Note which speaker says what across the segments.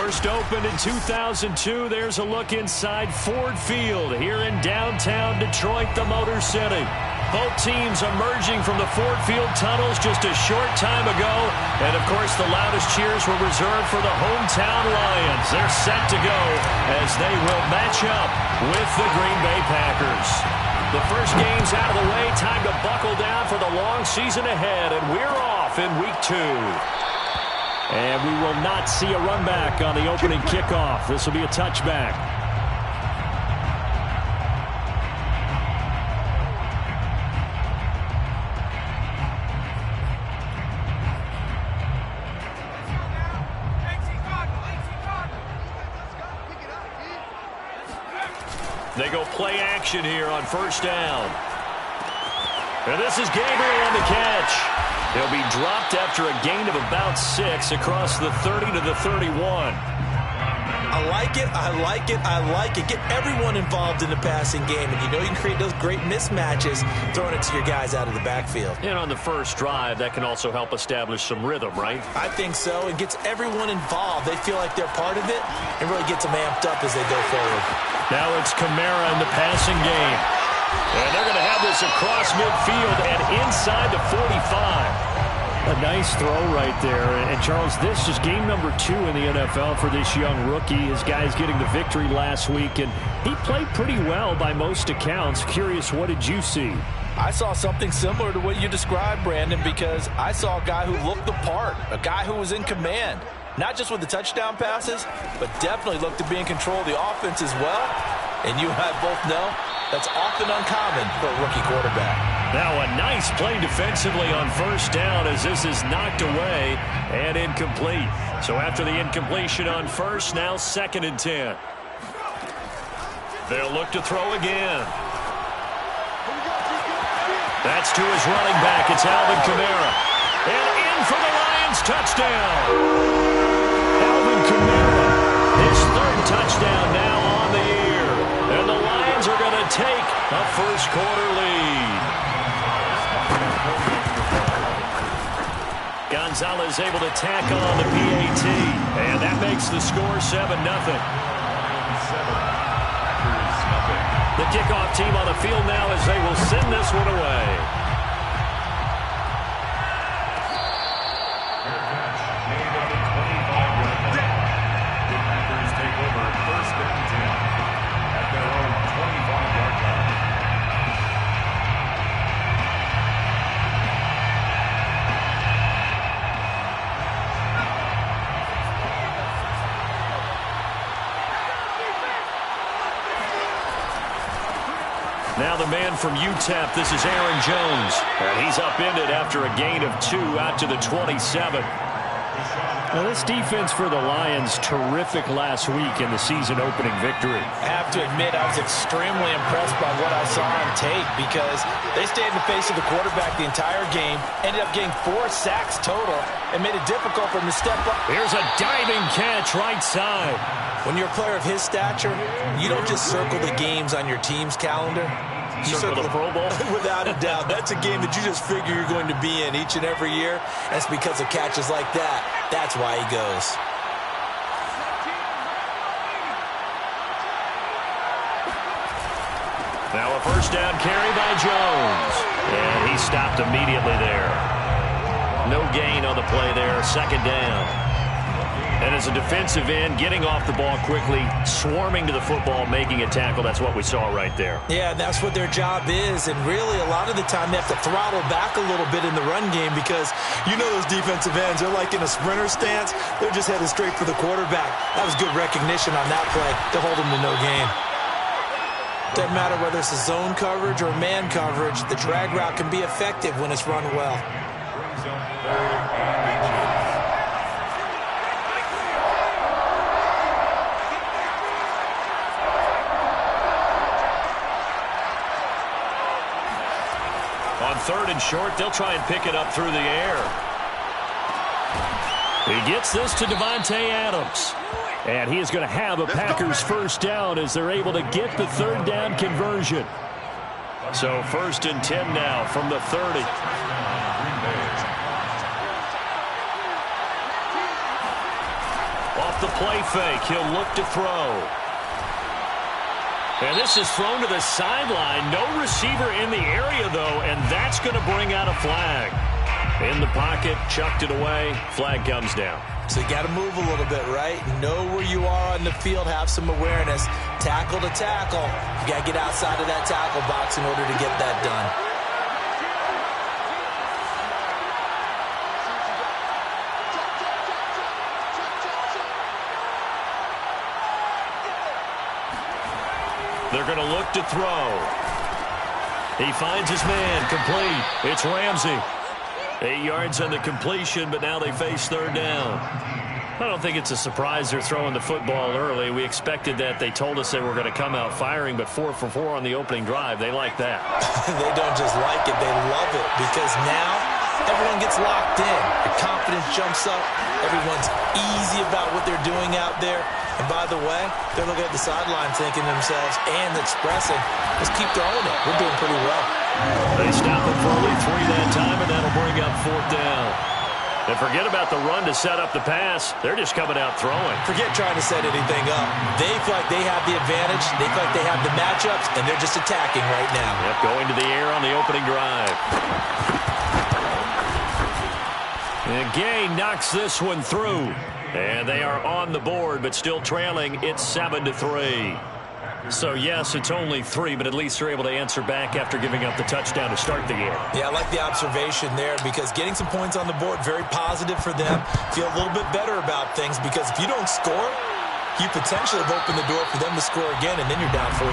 Speaker 1: First opened in 2002. There's a look inside Ford Field here in downtown Detroit, the Motor City. Both teams emerging from the Ford Field tunnels just a short time ago. And, of course, the loudest cheers were reserved for the hometown Lions. They're set to go as they will match up with the Green Bay Packers. The first game's out of the way. Time to buckle down for the long season ahead. And we're off in Week 2. And we will not see a run back on the opening kickoff. This will be a touchback. They go play action here on first down. And this is Gabriel on the catch. He'll be dropped after a gain of about 6 across the 30 to the 31.
Speaker 2: I like it, I like it, I like it. Get everyone involved in the passing game, and you know you can create those great mismatches throwing it to your guys out of the backfield.
Speaker 1: And on the first drive, that can also help establish some rhythm, right?
Speaker 2: I think so. It gets everyone involved. They feel like they're part of it and really gets them amped up as they go forward.
Speaker 1: Now it's Kamara in the passing game. And they're going to have this across midfield and inside the 45. A nice throw right there. And, Charles, this is game number 2 in the NFL for this young rookie. His guys getting the victory last week, and he played pretty well by most accounts. Curious, what did you see?
Speaker 3: I saw something similar to what you described, Brandon, because I saw a guy who looked the part, a guy who was in command. Not just with the touchdown passes, but definitely looked to be in control of the offense as well. And you and I both know that's often uncommon for a rookie quarterback.
Speaker 1: Now a nice play defensively on first down as this is knocked away and incomplete. So after the incompletion on first, now 2nd and 10. They'll look to throw again. That's to his running back. It's Alvin Kamara. And in for the Lions touchdown. Alvin Kamara, his 3rd touchdown now on the year. And the Lions are going to take a first-quarter lead. Gonzalez able to tackle on the PAT. And that makes the score 7-0. The kickoff team on the field now as they will send this one away. Now the man from UTEP, this is Aaron Jones. And he's upended after a gain of 2 out to the 27. Now this defense for the Lions, terrific last week in the season-opening victory.
Speaker 3: I have to admit, I was extremely impressed by what I saw on tape because they stayed in the face of the quarterback the entire game, ended up getting 4 sacks total, and made it difficult for him to step up.
Speaker 1: Here's a diving catch right side.
Speaker 2: When you're a player of his stature, you don't just circle the games on your team's calendar. You
Speaker 1: circle the Pro Bowl?
Speaker 2: Without a doubt. That's a game that you just figure you're going to be in each and every year. That's because of catches like that. That's why he goes.
Speaker 1: Now a first down carry by Jones. And he stopped immediately there. No gain on the play there. 2nd down. And as a defensive end, getting off the ball quickly, swarming to the football, making a tackle. That's what we saw right there.
Speaker 2: Yeah, that's what their job is. And really, a lot of the time, they have to throttle back a little bit in the run game because you know those defensive ends, they're like in a sprinter stance. They're just headed straight for the quarterback. That was good recognition on that play to hold them to no gain. Doesn't matter whether it's a zone coverage or man coverage, the drag route can be effective when it's run well.
Speaker 1: On 3rd and short, they'll try and pick it up through the air. He gets this to Davante Adams. And he is going to have a Packers first down as they're able to get the 3rd down conversion. So 1st and 10 now from the 30. Off off the play fake. He'll look to throw. And this is thrown to the sideline. No receiver in the area, though, and that's going to bring out a flag. In the pocket, chucked it away. Flag comes down.
Speaker 2: So you got to move a little bit, right? Know where you are on the field, have some awareness. Tackle to tackle. You got to get outside of that tackle box in order to get that done.
Speaker 1: They're going to look to throw. He finds his man, complete. It's Ramsey. 8 yards on the completion, but now they face third down. I don't think it's a surprise they're throwing the football early. We expected that. They told us they were going to come out firing, but 4 for 4 on the opening drive. They like that.
Speaker 2: They don't just like it, they love it, because now everyone gets locked in. The confidence jumps up. Everyone's easy about what they're doing out there. And by the way, they're looking at the sideline thinking to themselves and expressing, let's keep throwing it. We're doing pretty well.
Speaker 1: They stop him for only 3 that time, and that'll bring up fourth down. And forget about the run to set up the pass. They're just coming out throwing.
Speaker 2: Forget trying to set anything up. They feel like they have the advantage. They feel like they have the matchups, and they're just attacking right now.
Speaker 1: Yep, going to the air on the opening drive. And Gay knocks this one through. And they are on the board, but still trailing. It's 7-3. So, yes, it's only 3, but at least they're able to answer back after giving up the touchdown to start the game.
Speaker 2: Yeah, I like the observation there because getting some points on the board, very positive for them. Feel a little bit better about things because if you don't score, you potentially have opened the door for them to score again, and then you're down 14.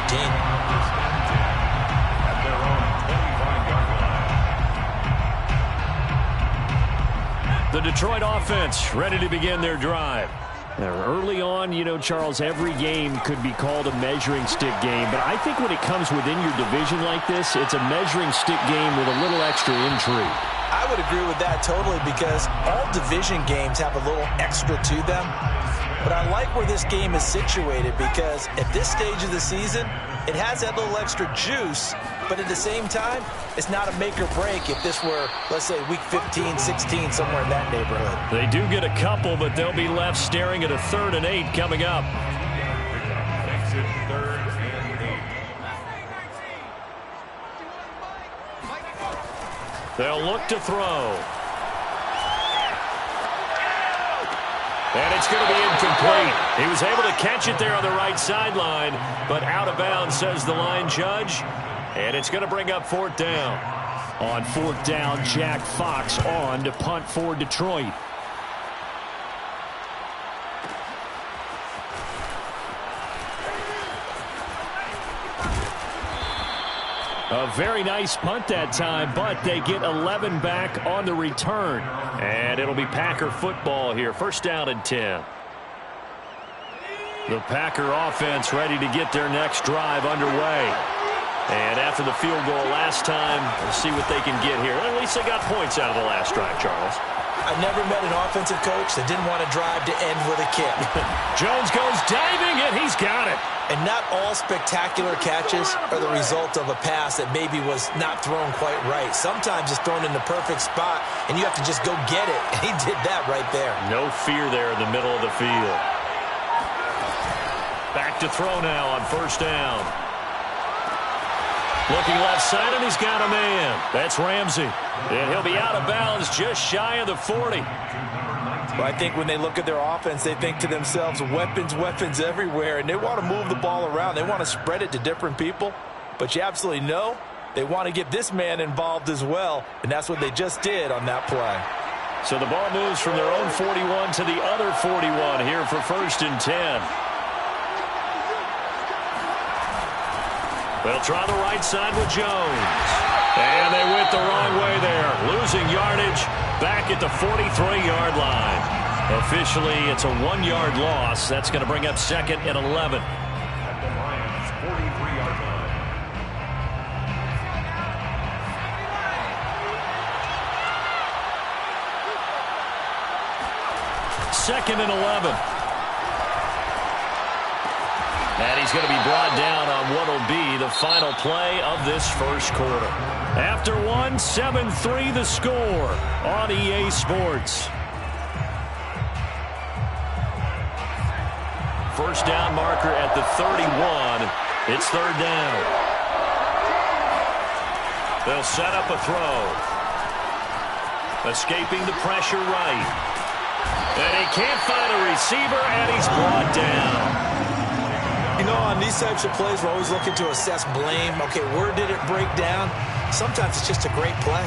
Speaker 1: The Detroit offense ready to begin their drive. Now, early on, you know, Charles, every game could be called a measuring stick game. But I think when it comes within your division like this, it's a measuring stick game with a little extra intrigue.
Speaker 2: I would agree with that totally because all division games have a little extra to them. But I like where this game is situated because at this stage of the season, it has that little extra juice. But at the same time, it's not a make or break if this were, let's say, week 15, 16, somewhere in that neighborhood.
Speaker 1: They do get a couple, but they'll be left staring at a 3rd and 8 coming up. They'll look to throw. And it's going to be incomplete. He was able to catch it there on the right sideline, but out of bounds, says the line judge. And it's going to bring up fourth down. On fourth down, Jack Fox on to punt for Detroit. A very nice punt that time, but they get 11 back on the return. And it'll be Packer football here. First down and 10. The Packer offense ready to get their next drive underway. And after the field goal last time, we'll see what they can get here. At least they got points out of the last drive, Charles.
Speaker 2: I've never met an offensive coach that didn't want to drive to end with a kick.
Speaker 1: Jones goes diving, and he's got it.
Speaker 2: And not all spectacular catches are the result of a pass that maybe was not thrown quite right. Sometimes it's thrown in the perfect spot, and you have to just go get it. And he did that right there.
Speaker 1: No fear there in the middle of the field. Back to throw now on first down. Looking left side, and he's got a man. That's Ramsey. And he'll be out of bounds just shy of the 40.
Speaker 3: Well, I think when they look at their offense, they think to themselves, weapons, weapons everywhere, and they want to move the ball around. They want to spread it to different people, but you absolutely know they want to get this man involved as well, and that's what they just did on that play.
Speaker 1: So the ball moves from their own 41 to the other 41 here for first and 10. They'll try the right side with Jones. And they went the wrong way there. Losing yardage back at the 43-yard line. Officially, it's a 1-yard loss. That's going to bring up second and 11.
Speaker 4: At the Lions' 43-yard line.
Speaker 1: Second and 11. And he's going to be brought down on what will be the final play of this first quarter. After one, 7-3 the score on EA Sports. first down marker at the 31. It's third down. They'll set up a throw. Escaping the pressure right. And he can't find a receiver, and he's brought down.
Speaker 2: You know, on these types of plays, we're always looking to assess blame. Okay, where did it break down? Sometimes it's just a great play.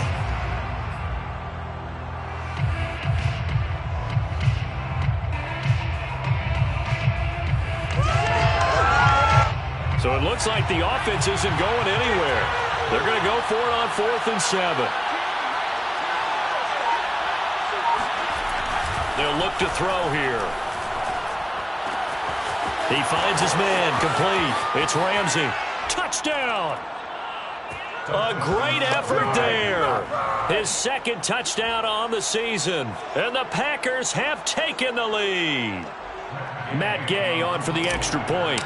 Speaker 1: So it looks like the offense isn't going anywhere. They're going to go for it on 4th and 7. They'll look to throw here. He finds his man, complete. It's Ramsey. Touchdown! A great effort there. His second touchdown on the season. And the Packers have taken the lead. Matt Gay on for the extra point.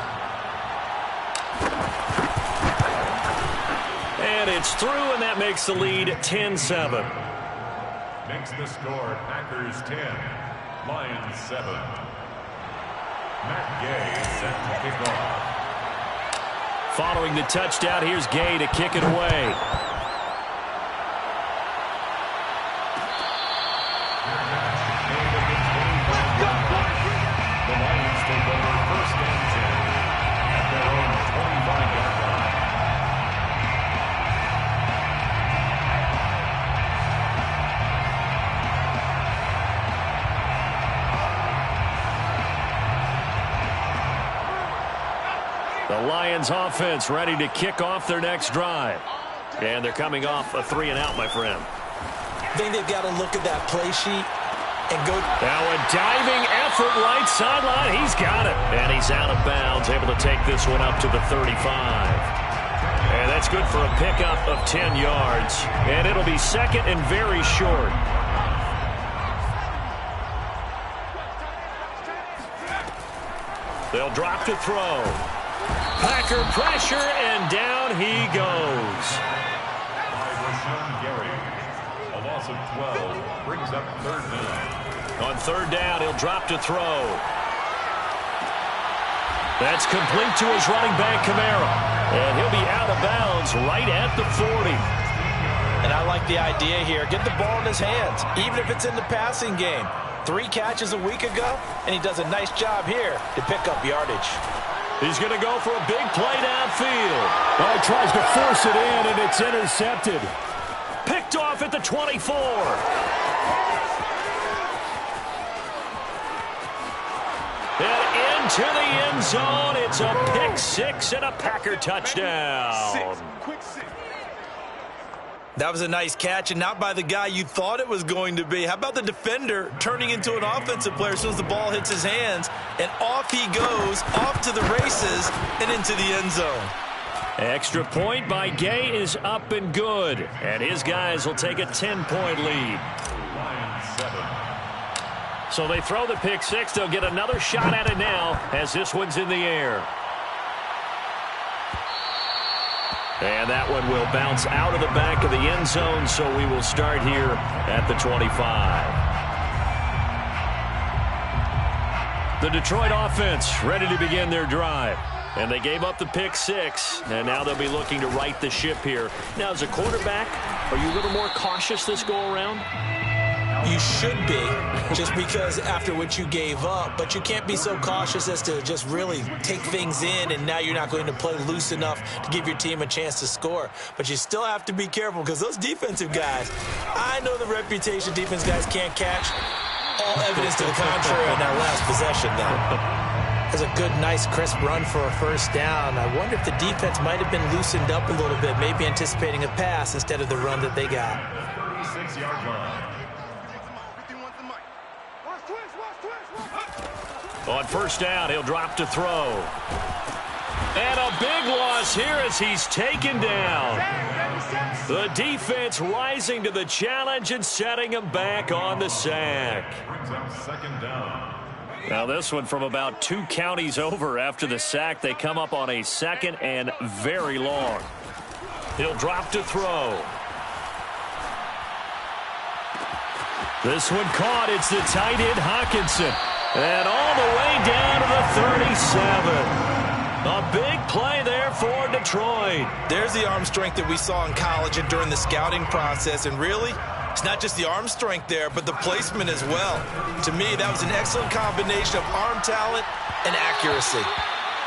Speaker 1: And it's through, and that makes the lead 10-7.
Speaker 4: Makes the score Packers 10, Lions 7. Matt Gay is set to kick off.
Speaker 1: Following the touchdown, here's Gay to kick it away.
Speaker 4: The Lions take over 1st and 10 at their own 25-yard line.
Speaker 1: The Lions offense ready to kick off their next drive. And they're coming off a 3-and-out, my friend.
Speaker 2: I think they've got to look at that play sheet and go.
Speaker 1: Now a diving effort right sideline. He's got it. And he's out of bounds, able to take this one up to the 35. And that's good for a pickup of 10 yards. And it'll be second and very short. They'll drop to throw. Packer pressure, and down he goes.
Speaker 4: By Rashawn Gary. A loss of 12 brings up 3rd down.
Speaker 1: On 3rd down, he'll drop to throw. That's complete to his running back, Kamara. And he'll be out of bounds right at the 40.
Speaker 3: And I like the idea here. Get the ball in his hands, even if it's in the passing game. 3 catches a week ago, and he does a nice job here to pick up yardage.
Speaker 1: He's going to go for a big play downfield. Oh, he tries to force it in, and it's intercepted. Picked off at the 24. And into the end zone. It's a pick 6 and a Packer touchdown.
Speaker 2: That was a nice catch, and not by the guy you thought it was going to be. How about the defender turning into an offensive player as soon as the ball hits his hands, and off he goes, off to the races, and into the end zone.
Speaker 1: Extra point by Gay is up and good, and his guys will take a 10-point lead.
Speaker 4: Lions 7.
Speaker 1: So they throw the pick 6. They'll get another shot at it now as this one's in the air. And that one will bounce out of the back of the end zone, so we will start here at the 25. The Detroit offense ready to begin their drive. And they gave up the pick 6, and now they'll be looking to right the ship here. Now, as a quarterback, are you a little more cautious this go-around?
Speaker 2: You should be, just because after what you gave up, but you can't be so cautious as to just really take things in, and now you're not going to play loose enough to give your team a chance to score. But you still have to be careful, because those defensive guys, I know the reputation defense guys can't catch. All evidence to the contrary on that last possession, though. That's a good, nice, crisp run for a first down. I wonder if the defense might have been loosened up a little bit, maybe anticipating a pass instead of the run that they got.
Speaker 4: 36-yard line.
Speaker 1: On first down, he'll drop to throw. And a big loss here as he's taken down. The defense rising to the challenge and setting him back on the sack.
Speaker 4: Brings up 2nd down.
Speaker 1: Now this one from about 2 counties over after the sack. They come up on a 2nd and very long. He'll drop to throw. This one caught. It's the tight end Hockenson. And all the way down to the 37. A big play there for Detroit.
Speaker 2: There's the arm strength that we saw in college and during the scouting process. And really, it's not just the arm strength there, but the placement as well. To me, that was an excellent combination of arm talent and accuracy.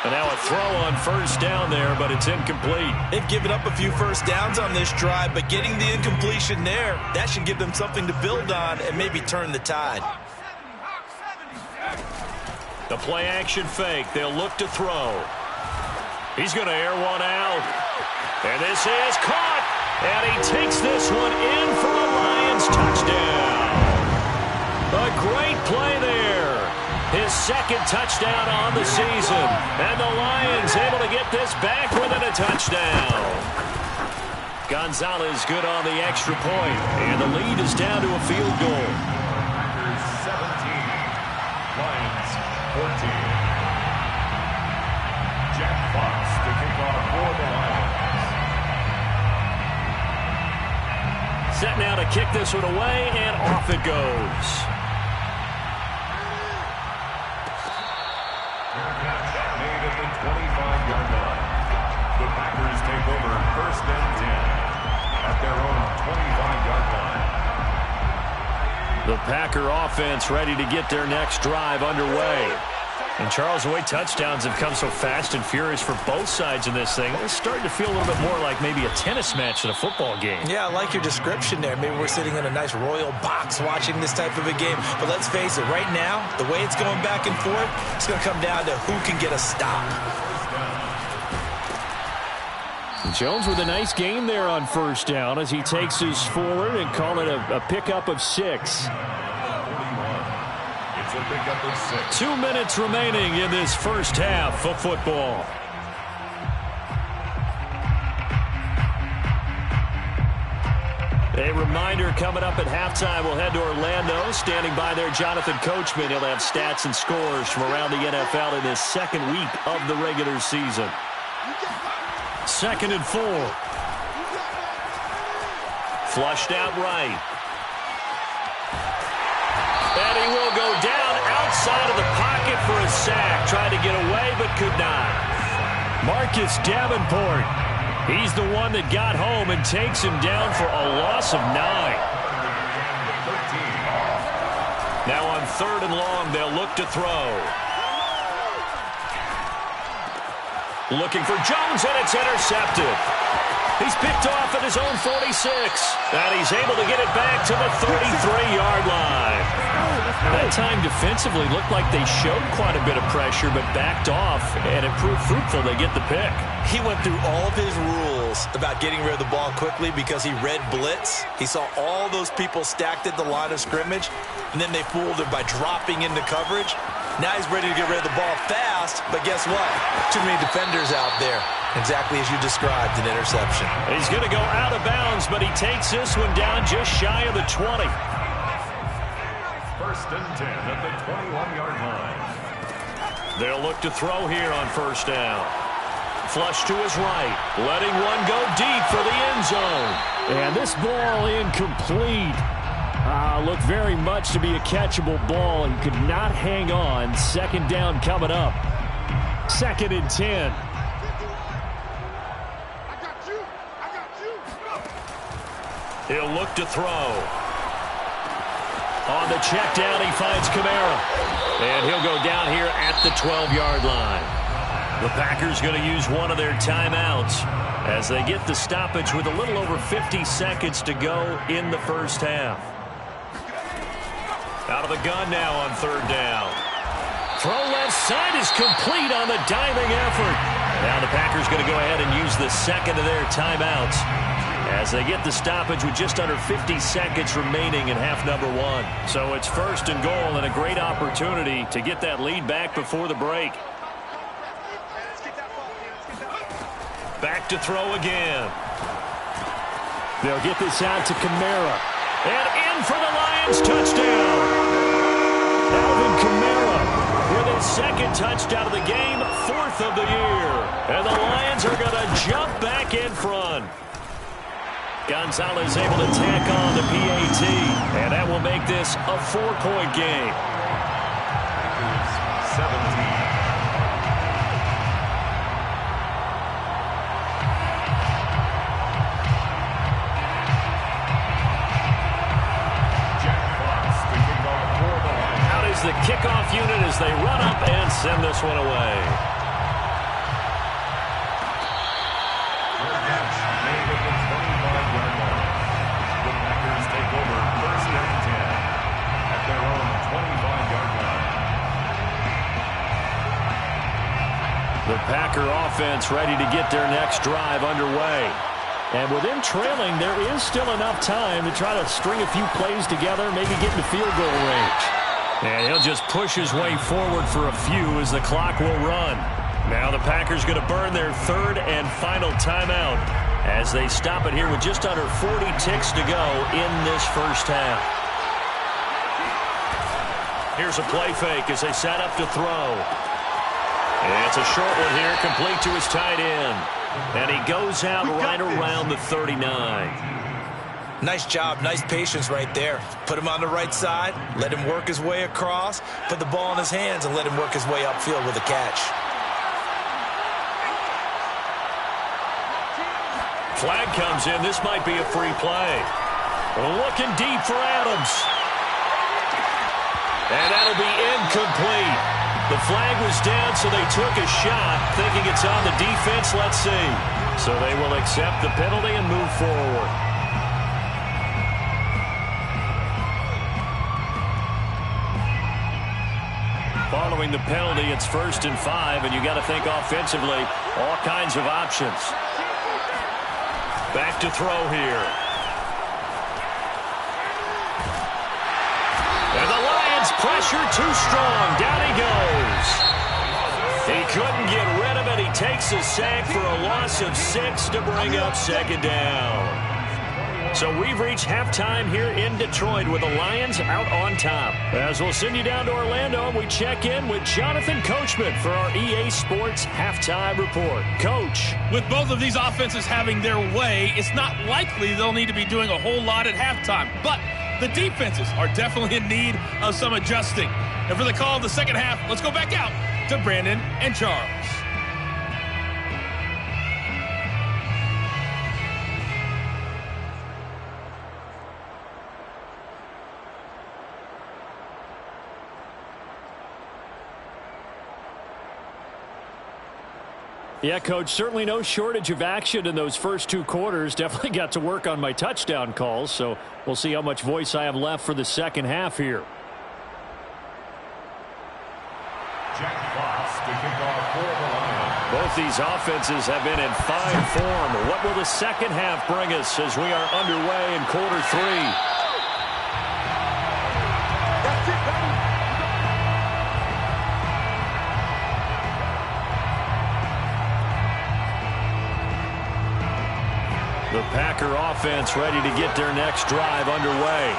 Speaker 1: And now a throw on first down there, but it's incomplete.
Speaker 2: They've given up a few first downs on this drive, but getting the incompletion there, that should give them something to build on and maybe turn the tide.
Speaker 1: The play action fake. They'll look to throw. He's going to air one out. And this is caught. And he takes this one in for a Lions touchdown. A great play there. His second touchdown on the season. And the Lions able to get this back within a touchdown. Gonzalez good on the extra point. And the lead is down to a field goal.
Speaker 4: Packers 17. Lions 14. Jack Fox to kick off for the Lions.
Speaker 1: Set now to kick this one away, and off it goes.
Speaker 4: Catch made at the 25-yard line. The Packers take over 1st and 10 at their own 25-yard line.
Speaker 1: The Packer offense ready to get their next drive underway. And Charles, the way touchdowns have come so fast and furious for both sides in this thing, it's starting to feel a little bit more like maybe a tennis match than a football game.
Speaker 2: Yeah, I like your description there. Maybe we're sitting in a nice royal box watching this type of a game. But let's face it, right now, the way it's going back and forth, it's going to come down to who can get a stop.
Speaker 1: Jones with a nice gain there on first down as he takes his forward and call it a pickup of 6.
Speaker 4: It's a pickup of 6.
Speaker 1: 2 minutes remaining in this first half of football. A reminder coming up at halftime, we'll head to Orlando. Standing by there, Jonathan Coachman. He'll have stats and scores from around the NFL in this second week of the regular season. 2nd and 4. Flushed out right. And he will go down outside of the pocket for a sack. Tried to get away, but could not. Marcus Davenport. He's the one that got home and takes him down for a loss of 9. Now on 3rd and long, they'll look to throw. Looking for Jones, and it's intercepted. He's picked off at his own 46. And he's able to get it back to the 33-yard line. That time defensively looked like they showed quite a bit of pressure, but backed off, and it proved fruitful. They get the pick.
Speaker 2: He went through all of his rules about getting rid of the ball quickly because he read blitz. He saw all those people stacked at the line of scrimmage, and then they fooled him by dropping into coverage. Now he's ready to get rid of the ball fast, but guess what? Too many defenders out there. Exactly as you described, an interception.
Speaker 1: He's going to go out of bounds, but he takes this one down just shy of the 20.
Speaker 4: 1st and 10 at the 21-yard line.
Speaker 1: They'll look to throw here on first down. Flush to his right, letting one go deep for the end zone. And this ball incomplete. Looked very much to be a catchable ball and could not hang on. 2nd down coming up. 2nd and 10. He'll look to throw. On the check down, he finds Kamara. And he'll go down here at the 12-yard line. The Packers going to use one of their timeouts as they get the stoppage with a little over 50 seconds to go in the first half. Out of the gun now on 3rd down. Throw left side is complete on the diving effort. Now the Packers going to go ahead and use the second of their timeouts as they get the stoppage with just under 50 seconds remaining in half number 1. So it's 1st and goal and a great opportunity to get that lead back before the break. Back to throw again. They'll get this out to Kamara. And in for the Lions touchdown. Alvin Kamara with his 2nd touchdown of the game, 4th of the year. And the Lions are going to jump back in front. Gonzalez able to tack on the PAT. And that will make this a 4-point game.
Speaker 4: 17.
Speaker 1: The kickoff unit as they run up and send this one away.
Speaker 4: Made at the 25-yard line. The Packers take over 1st and 10 at their own 25-yard line.
Speaker 1: The Packer offense ready to get their next drive underway. And with them trailing, there is still enough time to try to string a few plays together, maybe get into field goal range. And he'll just push his way forward for a few as the clock will run. Now the Packers going to burn their 3rd and final timeout as they stop it here with just under 40 ticks to go in this first half. Here's a play fake as they set up to throw. And it's a short one here, complete to his tight end. And he goes out right around the 39.
Speaker 2: Nice job, nice patience right there. Put him on the right side, let him work his way across, put the ball in his hands, and let him work his way upfield with a catch.
Speaker 1: Flag comes in. This might be a free play. Looking deep for Adams. And that'll be incomplete. The flag was down, so they took a shot, thinking it's on the defense. Let's see. So they will accept the penalty and move forward. Following the penalty, it's 1st and 5, and you got to think offensively, all kinds of options. Back to throw here. And the Lions pressure too strong. Down he goes. He couldn't get rid of it. He takes a sack for a loss of 6 to bring up 2nd down. So we've reached halftime here in Detroit with the Lions out on top. As we'll send you down to Orlando, we check in with Jonathan Coachman for our EA Sports Halftime Report. Coach.
Speaker 5: With both of these offenses having their way, it's not likely they'll need to be doing a whole lot at halftime. But the defenses are definitely in need of some adjusting. And for the call of the second half, let's go back out to Brandon and Charles.
Speaker 1: Yeah, Coach, certainly no shortage of action in those first 2 quarters. Definitely got to work on my touchdown calls, so we'll see how much voice I have left for the second half here.
Speaker 4: Jack Fox to kick off for the Lions.
Speaker 1: Both these offenses have been in fine form. What will the second half bring us as we are underway in quarter 3? The Packer offense ready to get their next drive underway.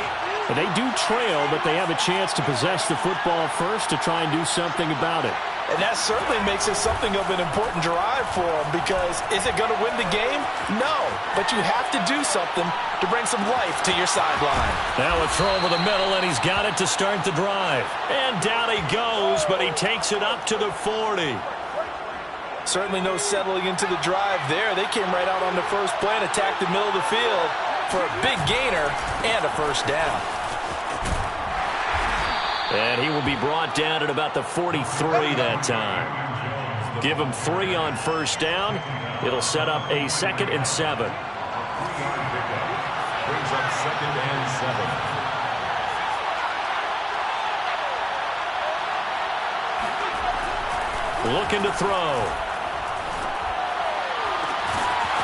Speaker 1: They do trail, but they have a chance to possess the football first to try and do something about it.
Speaker 3: And that certainly makes it something of an important drive for them, because is it going to win the game? No, but you have to do something to bring some life to your sideline.
Speaker 1: Now a throw over the middle, and he's got it to start the drive. And down he goes, but he takes it up to the 40.
Speaker 3: Certainly no settling into the drive there. They came right out on the first play and attacked the middle of the field for a big gainer and a first down.
Speaker 1: And he will be brought down at about the 43 that time. Give him 3 on first down. It'll set up a 2nd and 7.
Speaker 4: 3-yard pickup. Brings up 2nd and 7.
Speaker 1: Looking to throw.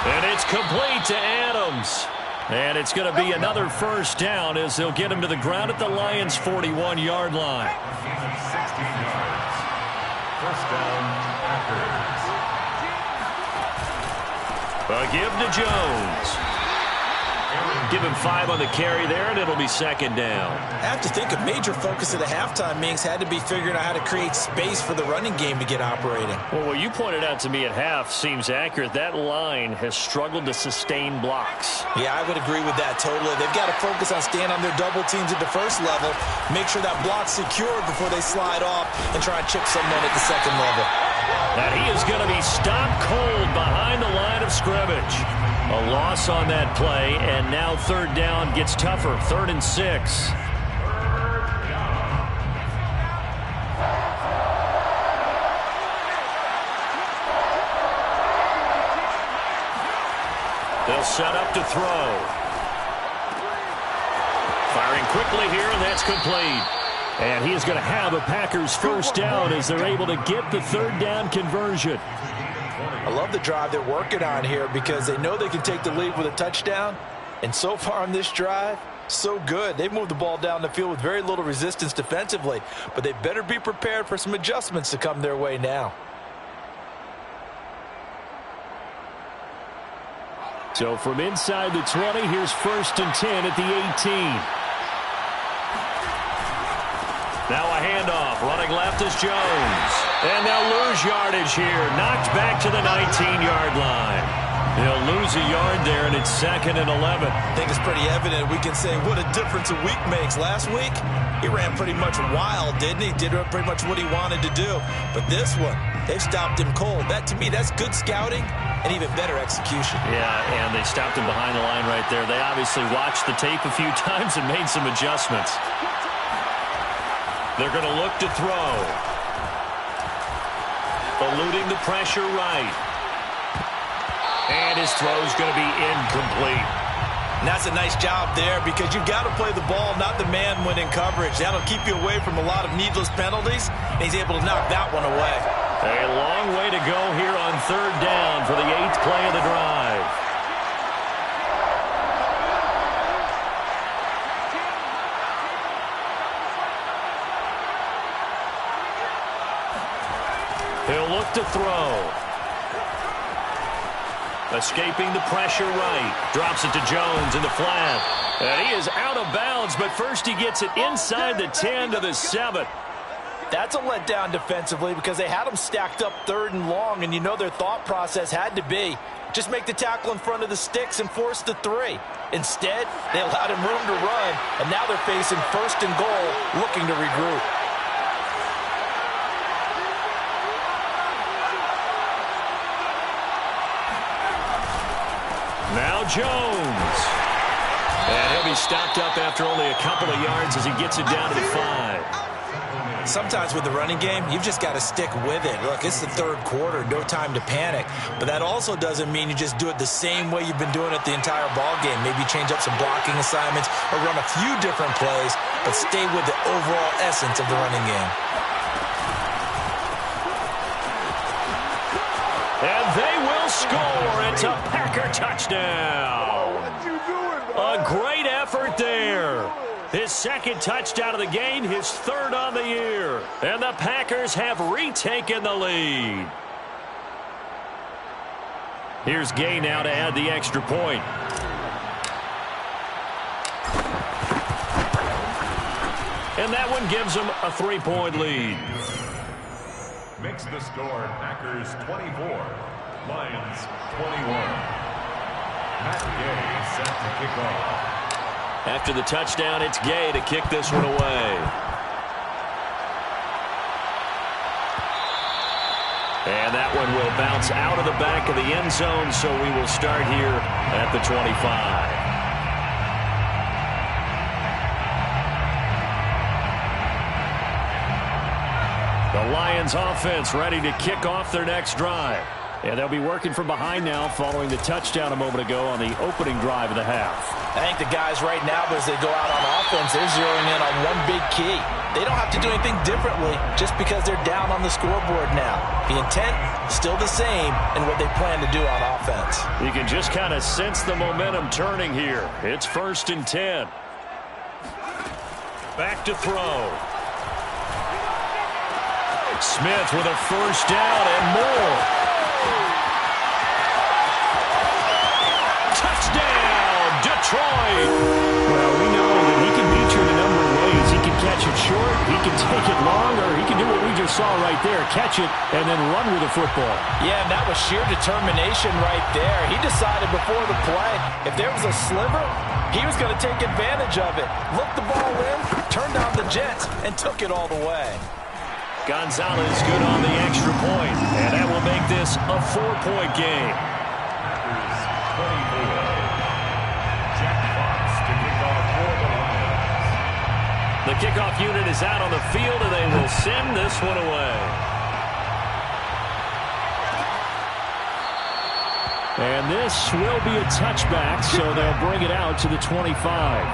Speaker 1: And it's complete to Adams. And it's going to be another first down as they'll get him to the ground at the Lions' 41-yard line.
Speaker 4: 16 yards. First down, Packers.
Speaker 1: A give to Jones. Give him 5 on the carry there, and it'll be second down.
Speaker 2: I have to think a major focus of the halftime meetings had to be figuring out how to create space for the running game to get operating.
Speaker 1: Well, what you pointed out to me at half seems accurate. That line has struggled to sustain blocks.
Speaker 2: Yeah, I would agree with that totally. They've got to focus on staying on their double teams at the first level, make sure that block's secured before they slide off and try and chip someone at the second level.
Speaker 1: And he is going to be stopped cold behind the line of scrimmage. A loss on that play, and now third down gets tougher. 3rd and 6. They'll set up to throw. Firing quickly here, and that's complete. And he is going to have a Packers first down as they're able to get the third down conversion.
Speaker 3: I love the drive they're working on here because they know they can take the lead with a touchdown. And so far on this drive, so good. They've moved the ball down the field with very little resistance defensively. But they better be prepared for some adjustments to come their way now.
Speaker 1: So from inside the 20, here's 1st and 10 at the 18. Now a handoff. Running left is Jones. And they'll lose yardage here. Knocked back to the 19-yard line. They'll lose a yard there, and it's 2nd and 11.
Speaker 2: I think it's pretty evident. We can say what a difference a week makes. Last week, he ran pretty much wild, didn't he? Did pretty much what he wanted to do. But this one, they've stopped him cold. That, to me, that's good scouting and even better execution.
Speaker 1: Yeah, and they stopped him behind the line right there. They obviously watched the tape a few times and made some adjustments. They're going to look to throw. Eluding the pressure right. And his throw's going to be incomplete.
Speaker 2: And that's a nice job there because you've got to play the ball, not the man when in coverage. That'll keep you away from a lot of needless penalties, and he's able to knock that one away.
Speaker 1: A long way to go here on 3rd down for the 8th play of the drive. He'll look to throw. Escaping the pressure right. Drops it to Jones in the flat. And he is out of bounds, but first he gets it inside the 10 to the 7.
Speaker 3: That's a letdown defensively because they had him stacked up 3rd and long, and you know their thought process had to be just make the tackle in front of the sticks and force the 3. Instead, they allowed him room to run, and now they're facing 1st and goal, looking to regroup.
Speaker 1: Now Jones. And he'll be stopped up after only a couple of yards as he gets it down to the 5.
Speaker 2: Sometimes with the running game, you've just got to stick with it. Look, it's the 3rd quarter, no time to panic. But that also doesn't mean you just do it the same way you've been doing it the entire ball game. Maybe change up some blocking assignments or run a few different plays, but stay with the overall essence of the running game.
Speaker 1: And they will score. It's a Packer touchdown. A great effort there. His 2nd touchdown of the game, his 3rd on the year. And the Packers have retaken the lead. Here's Gay now to add the extra point. And that one gives them a 3-point lead.
Speaker 4: Makes the score Packers 24, Lions 21. Matt Gay set to kick off.
Speaker 1: After the touchdown, it's Gay to kick this one away. And that one will bounce out of the back of the end zone, so we will start here at the 25. The Lions offense ready to kick off their next drive. And they'll be working from behind now following the touchdown a moment ago on the opening drive of the half.
Speaker 3: I think the guys right now, as they go out on offense, they're zeroing in on one big key. They don't have to do anything differently just because they're down on the scoreboard now. The intent, still the same in what they plan to do on offense.
Speaker 1: You can just kind of sense the momentum turning here. It's 1st and 10. Back to throw. Smith with a first down and more. Touchdown, Detroit. lead. Well, we know that he can beat you in a number of ways. He can catch it short, he can take it long, or he can do what we just saw right there, catch it and then run with the football.
Speaker 3: Yeah, and that was sheer determination right there. He decided before the play, if there was a sliver, he was going to take advantage of it. Looked the ball in, turned on the Jets, and took it all the way.
Speaker 1: Gonzalez good on the extra point, and that will make this a 4-point game. The kickoff unit is out on the field, and they will send this one away. And this will be a touchback, so they'll bring it out to the 25.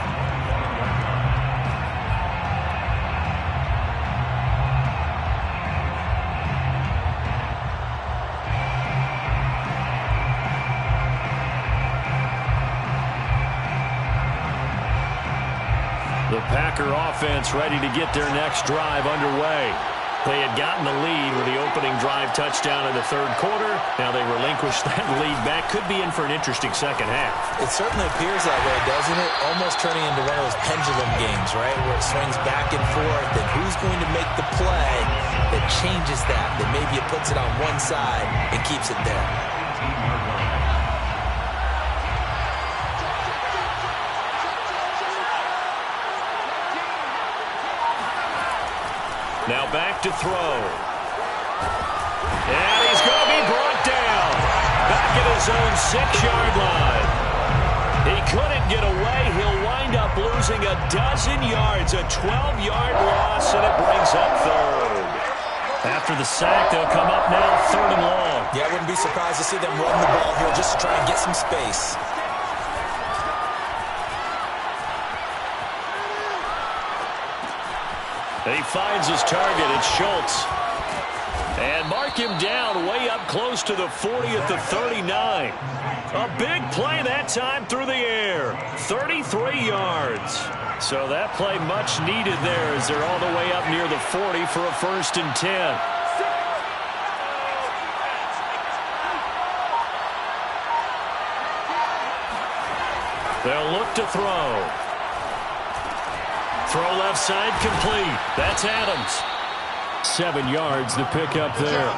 Speaker 1: The Packer offense ready to get their next drive underway. They had gotten the lead with the opening drive touchdown in the third quarter. Now they relinquished that lead back. Could be in for an interesting second half.
Speaker 2: It certainly appears that way, doesn't it? Almost turning into one of those pendulum games, right, where it swings back and forth. And who's going to make the play that changes that maybe it puts it on one side and keeps it there?
Speaker 1: Now back to throw. And he's going to be brought down. Back at his own 6-yard line. He couldn't get away. He'll wind up losing a dozen yards. A 12-yard loss, and it brings up third. After the sack, they'll come up now 3rd and long.
Speaker 2: Yeah, I wouldn't be surprised to see them run the ball here just to try and get some space.
Speaker 1: He finds his target. It's Schultz. And mark him down way up close to the 40 at the 39. A big play that time through the air. 33 yards. So that play much needed there as they're all the way up near the 40 for a 1st and 10. They'll look to throw. Throw left side complete. That's Adams. 7 yards to pick up there.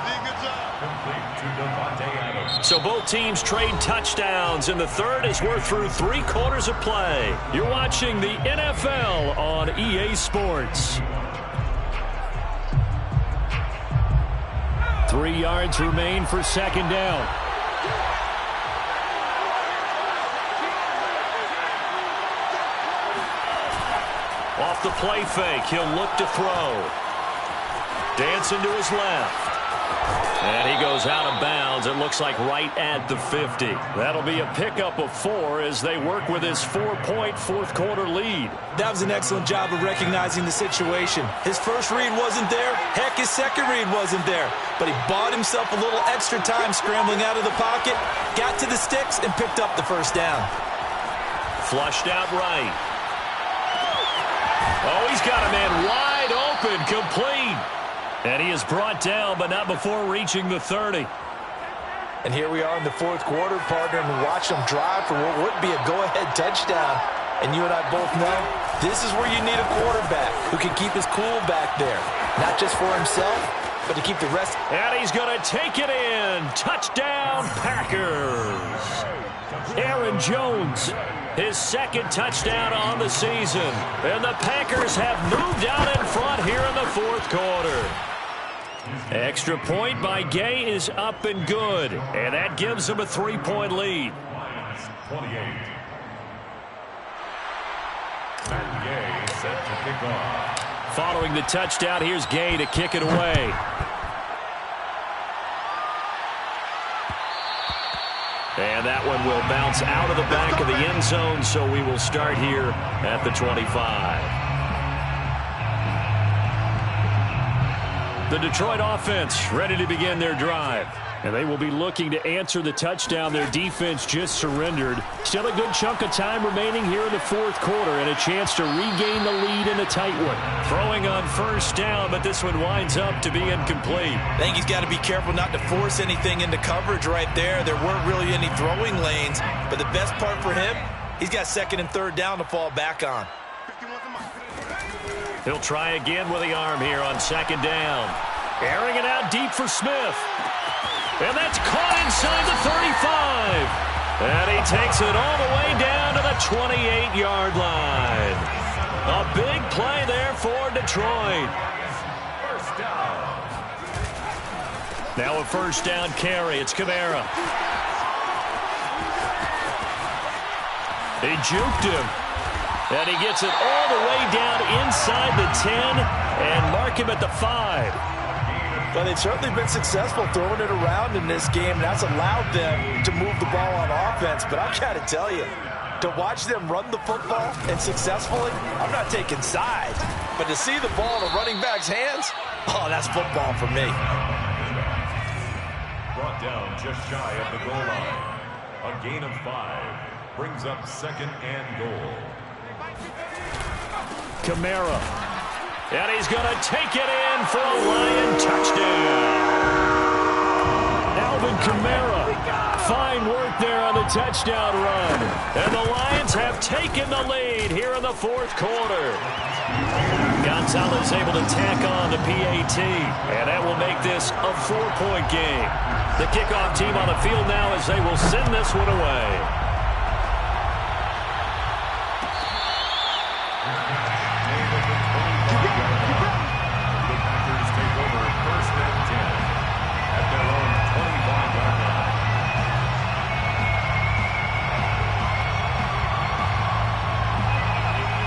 Speaker 1: So both teams trade touchdowns in the third as we're through 3 quarters of play. You're watching the NFL on EA Sports. 3 yards remain for 2nd down. Off the play fake, he'll look to throw. Dancing to his left. And he goes out of bounds. It looks like right at the 50. That'll be a pickup of 4 as they work with his 4-point 4th quarter lead.
Speaker 2: That was an excellent job of recognizing the situation. His first read wasn't there. Heck, his second read wasn't there. But he bought himself a little extra time scrambling out of the pocket, got to the sticks, and picked up the 1st down.
Speaker 1: Flushed out right. Oh, he's got a man wide open, complete. And he is brought down, but not before reaching the 30.
Speaker 3: And here we are in the 4th quarter, partner, and watch them drive for what would be a go-ahead touchdown. And you and I both know this is where you need a quarterback who can keep his cool back there. Not just for himself, but to keep the rest.
Speaker 1: And he's going to take it in. Touchdown, Packers. Aaron Jones, his 2nd touchdown on the season. And the Packers have moved out in front here in the 4th quarter. Extra point by Gay is up and good. And that gives them a 3-point lead.
Speaker 4: 28. Matt Gay set to kick off.
Speaker 1: Following the touchdown, here's Gay to kick it away. And that one will bounce out of the back of the end zone, so we will start here at the 25. The Detroit offense ready to begin their drive. And they will be looking to answer the touchdown their defense just surrendered. Still a good chunk of time remaining here in the 4th quarter and a chance to regain the lead in a tight one. Throwing on 1st down, but this one winds up to be incomplete.
Speaker 2: I think he's got to be careful not to force anything into coverage right there. There weren't really any throwing lanes, but the best part for him, He's got second and third down to fall back on.
Speaker 1: He'll try again with the arm here on second down. Airing it out deep for Smith. And that's caught inside the 35. And he takes it all the way down to the 28-yard line. A big play there for Detroit.
Speaker 4: First down.
Speaker 1: Now a first down carry. It's Kamara. He juked him. And he gets it all the way down inside the 10 and mark him at the 5.
Speaker 3: Well, they've certainly been successful throwing it around in this game. That's allowed them to move the ball on offense. But I've got to tell you, to watch them run the football and successfully, I'm not taking sides. But to see the ball in a running back's hands, oh, that's football for me.
Speaker 4: Brought down just shy of the goal line. A gain of 5 brings up second and goal.
Speaker 1: Kamara. And he's going to take it in for a Lion touchdown. Alvin Kamara. Fine work there on the touchdown run. And the Lions have taken the lead here in the fourth quarter. Gonzalez able to tack on the PAT. And that will make this a 4-point game. The kickoff team on the field now as they will send this one away.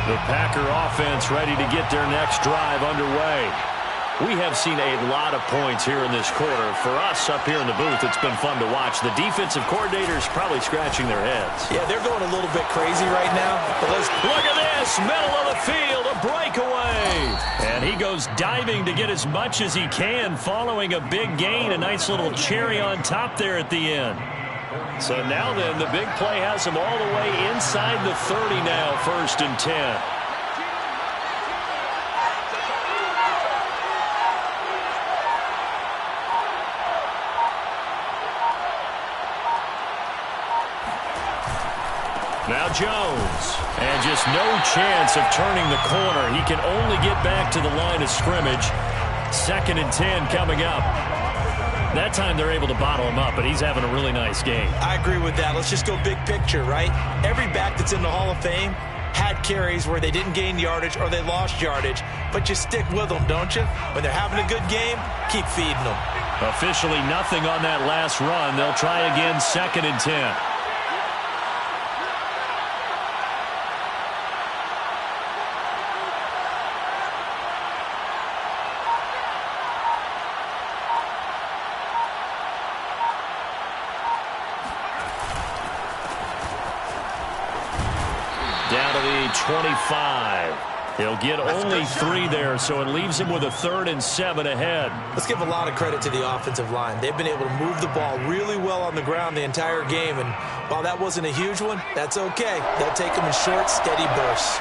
Speaker 1: The Packer offense ready to get their next drive underway. We have seen a lot of points here in this quarter. For us up here in the booth, it's been fun to watch. The defensive coordinators probably scratching their heads.
Speaker 2: Yeah, they're going a little bit crazy right now. But
Speaker 1: look at this, middle of the field, a breakaway. And he goes diving to get as much as he can following a big gain. A nice little cherry on top there at the end. So now then, the big play has him all the way inside the 30 now, 1st and 10. Now Jones. And just no chance of turning the corner. He can only get back to the line of scrimmage. 2nd and 10 coming up. That time they're able to bottle him up, but he's having a really nice game.
Speaker 2: I agree with that. Let's just go big picture, right? Every back that's in the Hall of Fame had carries where they didn't gain yardage or they lost yardage, but you stick with them, don't you? When they're having a good game, keep feeding them.
Speaker 1: Officially nothing on that last run. They'll try again, 2nd and 10. Down to the 25. He'll get only 3 there, so it leaves him with a 3rd and 7 ahead.
Speaker 2: Let's give a lot of credit to the offensive line. They've been able to move the ball really well on the ground the entire game, and while that wasn't a huge one, that's okay. They'll take them in short, steady bursts.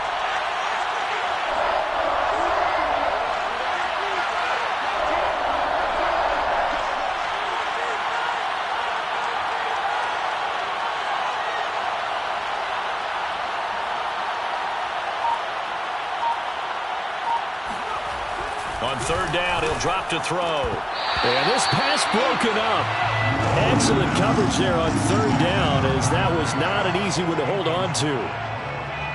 Speaker 1: On 3rd down, he'll drop to throw. And this pass broken up. Excellent coverage there on 3rd down, as that was not an easy one to hold on to.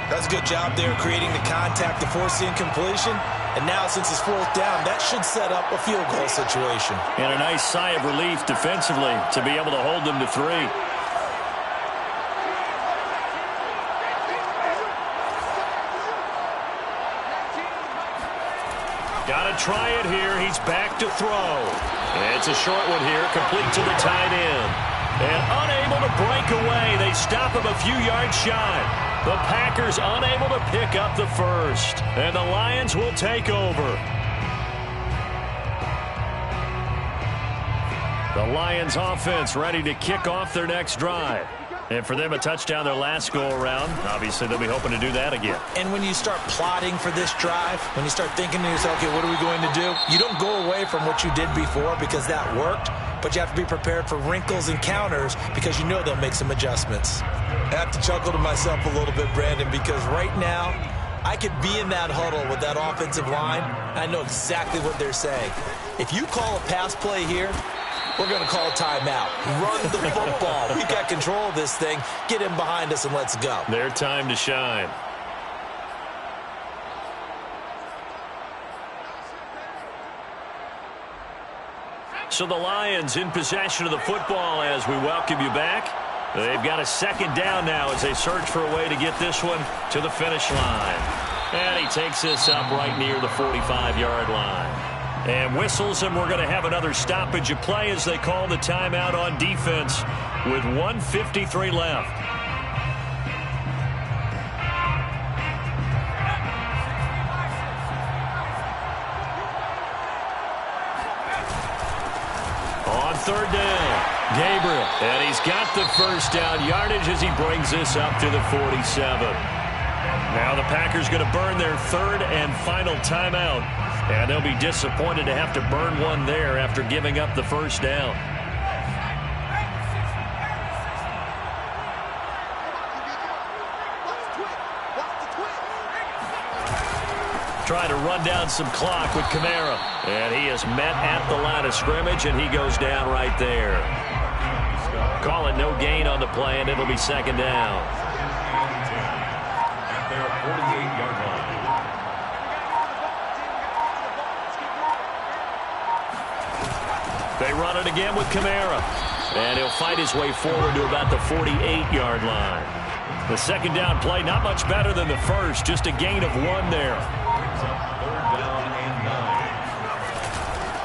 Speaker 2: That's a good job there creating the contact to force the incompletion. And now since it's 4th down, that should set up a field goal situation.
Speaker 1: And a nice sigh of relief defensively to be able to hold them to 3. Got to try it here. He's back to throw. It's a short one here, complete to the tight end. And unable to break away. They stop him a few yards shy. The Packers unable to pick up the first. And the Lions will take over. The Lions offense ready to kick off their next drive. And for them, a touchdown their last go-around. Obviously, they'll be hoping to do that again.
Speaker 2: And when you start plotting for this drive, when you start thinking to yourself, okay, what are we going to do? You don't go away from what you did before because that worked. but you have to be prepared for wrinkles and counters because you know they'll make some adjustments. I have to chuckle to myself a little bit, Brandon, because right now I could be in that huddle with that offensive line, and I know exactly what they're saying. If you call a pass play here, we're going to call a timeout. Run the football. We've got control of this thing. Get him behind us and let's go.
Speaker 1: Their time to shine. So the Lions in possession of the football as we welcome you back. They've got a second down now as they search for a way to get this one to the finish line. And he takes this up right near the 45-yard line. And whistles, and we're going to have another stoppage of play as they call the timeout on defense with 1:53 left. On third down, Gabriel, and he's got the first down yardage as he brings this up to the 47. Now the Packers going to burn their third and final timeout, and they'll be disappointed to have to burn one there after giving up the first down. Trying to run down some clock with Kamara. And he is met at the line of scrimmage, and he goes down right there. Call it no gain on the play, and it'll be second down.
Speaker 4: At their 48-yard line.
Speaker 1: They run it again with Kamara. And he'll fight his way forward to about the 48-yard line. The second down play, not much better than the first, just a gain of 1 there.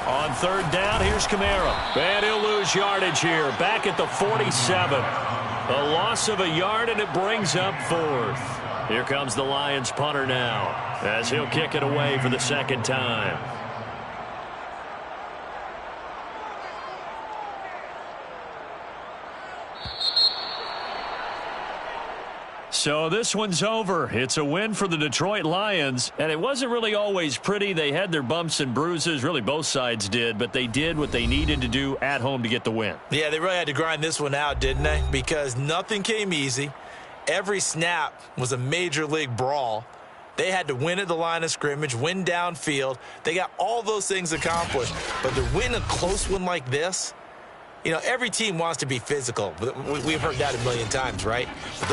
Speaker 1: On third down, here's Kamara. And he'll lose yardage here, back at the 47. A loss of a yard, and it brings up 4th. Here comes the Lions punter now, as he'll kick it away for the second time. So this one's over. It's a win for the Detroit Lions, and it wasn't really always pretty. They had their bumps and bruises. Really, both sides did, but they did what they needed to do at home to get the win.
Speaker 2: Yeah, they really had to grind this one out, didn't they? Because nothing came easy. Every snap was a major league brawl. They had to win at the line of scrimmage, win downfield. They got all those things accomplished. But to win a close one like this, you know, every team wants to be physical. We've heard that a million times, right? But